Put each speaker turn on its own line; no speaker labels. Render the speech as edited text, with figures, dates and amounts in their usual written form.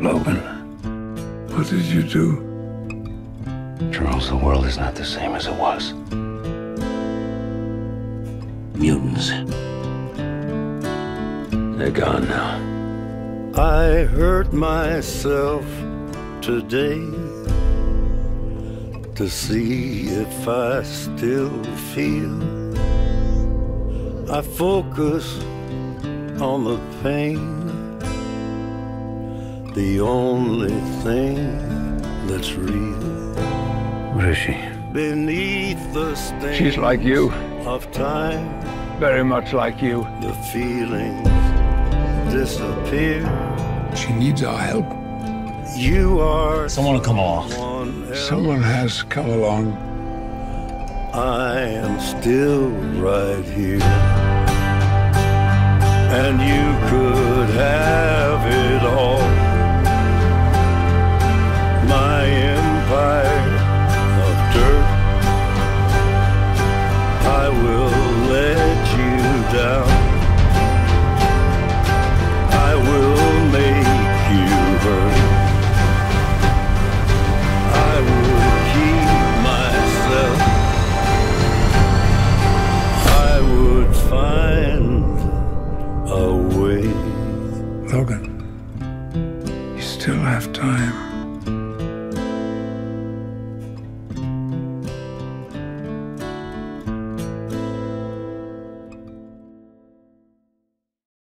Logan, what did you do?
Charles, the world is not the same as it was. Mutants. They're gone now.
I hurt myself today to see if I still feel. I focus on the pain, the only thing that's real.
What is she?
Beneath the stain
She's like you.
of time,
Very much like you.
the feelings disappear.
She needs our help.
You are
Someone will come along.
someone else.
Someone has come along.
I am still right here, and you could have it all. My empire of dirt, I will let you down. I will make you hurt. I will keep myself. I would find a way.
Logan, you still have time.